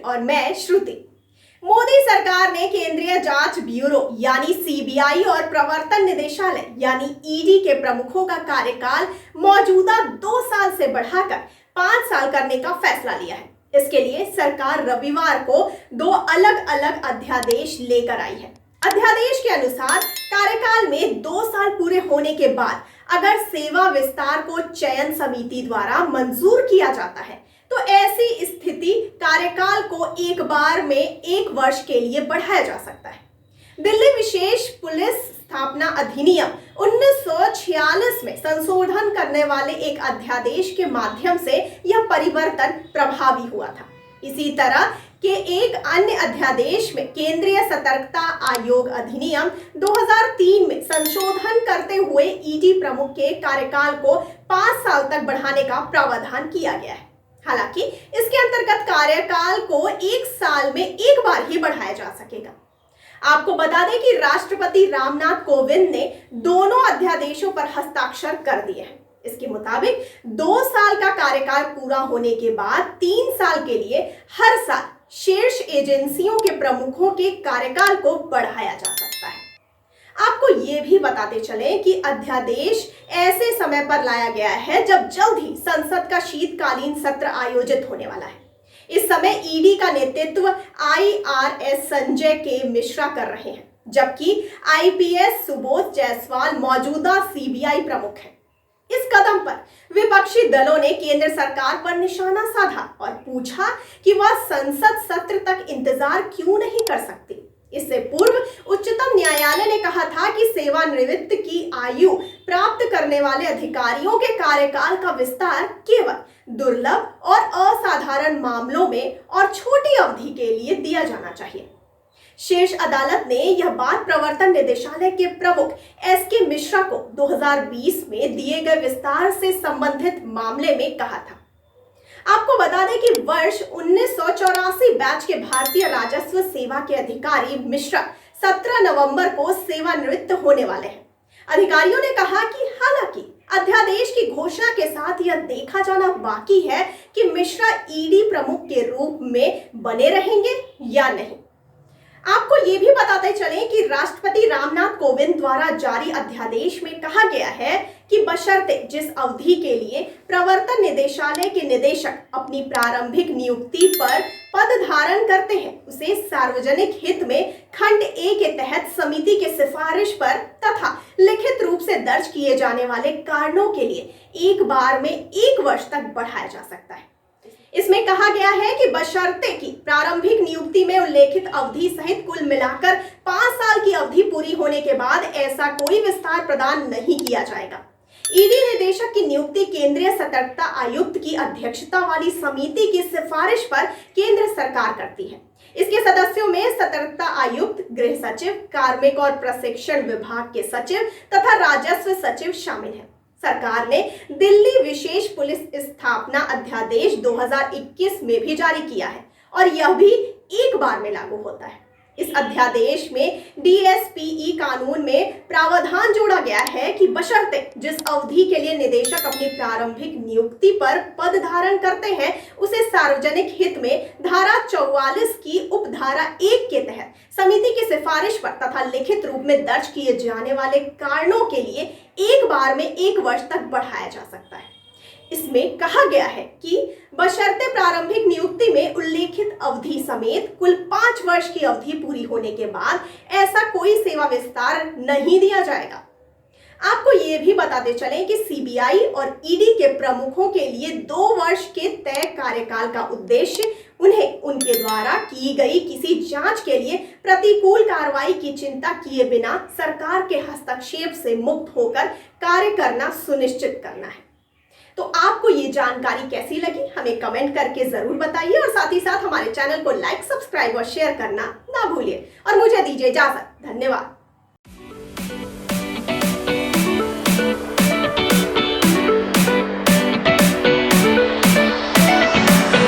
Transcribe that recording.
और मैं श्रुति। मोदी सरकार ने केंद्रीय जांच ब्यूरो यानी सीबीआई और प्रवर्तन निदेशालय यानी ईडी के प्रमुखों का कार्यकाल मौजूदा 2 साल से बढ़ाकर 5 साल करने का फैसला लिया है। इसके लिए सरकार रविवार को 2 अलग-अलग अध्यादेश लेकर आई है। अध्यादेश के अनुसार कार्यकाल में 2 साल पूरे होने के बाद अगर सेवा विस्तार को चयन समिति द्वारा मंजूर किया जाता है तो ऐसी स्थिति कार्यकाल को एक बार में 1 वर्ष के लिए बढ़ाया जा सकता है। दिल्ली विशेष पुलिस स्थापना अधिनियम 1946 में संशोधन करने वाले एक अध्यादेश के माध्यम से यह परिवर्तन प्रभावी हुआ था। इसी तरह के एक अन्य अध्यादेश में केंद्रीय सतर्कता आयोग अधिनियम 2003 में संशोधन करते हुए ईडी प्रमुख के कार्यकाल को 5 साल तक बढ़ाने का प्रावधान किया गया है। हालांकि इसके अंतर्गत कार्यकाल को 1 साल में 1 बार ही बढ़ाया जा सकेगा। आपको बता दें कि राष्ट्रपति रामनाथ कोविंद ने दोनों अध्यादेशों पर हस्ताक्षर कर दिए हैं। इसके मुताबिक 2 साल का कार्यकाल पूरा होने के बाद 3 साल के लिए हर साल शीर्ष एजेंसियों के प्रमुखों के कार्यकाल को बढ़ाया जा सकता है। आपको ये भी बताते चले कि अध्यादेश ऐसे समय पर लाया गया है जब जल्द ही संसद का शीतकालीन सत्र आयोजित होने वाला है। इस समय ईडी का नेतृत्व आईआरएस संजय के मिश्रा कर रहे हैं, जबकि आईपीएस सुबोध जायसवाल मौजूदा सीबीआई प्रमुख हैं। इस कदम पर विपक्षी दलों ने केंद्र सरकार पर निशाना साधा और पूछा कि वह संसद सत्र तक इंतजार क्यों नहीं कर सकती। इससे पूर्व उच्चतम न्यायालय ने कहा था कि सेवानिवृत्त की आयु प्राप्त करने वाले अधिकारियों के कार्यकाल का विस्तार केवल दुर्लभ और असाधारण मामलों में और छोटी अवधि के लिए दिया जाना चाहिए। शीर्ष अदालत ने यह बात प्रवर्तन निदेशालय के प्रमुख एसके मिश्रा को 2020 में दिए गए विस्तार से संबंधित मामले में कहा था। आपको बता दें कि वर्ष 1984 बैच के भारतीय राजस्व सेवा के अधिकारी मिश्रा 17 नवंबर को सेवानिवृत्त होने वाले हैं। अधिकारियों ने कहा कि हालांकि अध्यादेश की घोषणा के साथ यह देखा जाना बाकी है कि मिश्रा ईडी प्रमुख के रूप में बने रहेंगे या नहीं। आपको ये भी बताते चलें कि राष्ट्रपति रामनाथ कोविंद द्वारा जारी अध्यादेश में कहा गया है कि बशर्ते जिस अवधि के लिए प्रवर्तन निदेशालय के निदेशक अपनी प्रारंभिक नियुक्ति पर पद धारण करते हैं उसे सार्वजनिक हित में खंड ए के तहत समिति के सिफारिश पर तथा लिखित रूप से दर्ज किए जाने वाले कारणों के लिए एक बार में 1 वर्ष तक बढ़ाया जा सकता है। इसमें कहा गया है कि बशर्ते कि प्रारंभिक नियुक्ति में उल्लेखित अवधि सहित कुल मिलाकर 5 साल की अवधि पूरी होने के बाद ऐसा कोई विस्तार प्रदान नहीं किया जाएगा। ईडी निदेशक की नियुक्ति केंद्रीय सतर्कता आयुक्त की अध्यक्षता वाली समिति की सिफारिश पर केंद्र सरकार करती है। इसके सदस्यों में सतर्कता आयुक्त, गृह सचिव, कार्मिक और प्रशिक्षण विभाग के सचिव तथा राजस्व सचिव शामिल हैं। सरकार ने दिल्ली विशेष पुलिस स्थापना अध्यादेश 2021 में भी जारी किया है और यह भी 1 बार में लागू होता है। इस अध्यादेश में डीएसपीई कानून में प्रावधान जोड़ा गया है कि बशर्ते जिस अवधि के लिए निदेशक अपनी प्रारंभिक नियुक्ति पर पद धारण करते हैं उसे सार्वजनिक हित में धारा 44 की उपधारा 1 के तहत समिति की सिफारिश पर तथा लिखित रूप में दर्ज किए जाने वाले कारणों के लिए 1 बार में 1 वर्ष तक बढ़ाया जा सकता है। इसमें कहा गया है कि बशर्ते प्रारंभिक नियुक्ति में उल्लेखित अवधि समेत कुल 5 वर्ष की अवधि पूरी होने के बाद ऐसा कोई सेवा विस्तार नहीं दिया जाएगा। आपको ये भी बताते चलें कि सीबीआई और ईडी के प्रमुखों के लिए 2 वर्ष के तय कार्यकाल का उद्देश्य उन्हें उनके द्वारा की गई किसी जांच के लिए प्रतिकूल कार्रवाई की चिंता किए बिना सरकार के हस्तक्षेप से मुक्त होकर कार्य करना सुनिश्चित करना है। तो आपको ये जानकारी कैसी लगी हमें कमेंट करके जरूर बताइए और साथ ही साथ हमारे चैनल को लाइक, सब्सक्राइब और शेयर करना ना भूलिए और मुझे दीजिए इजाजत। धन्यवाद।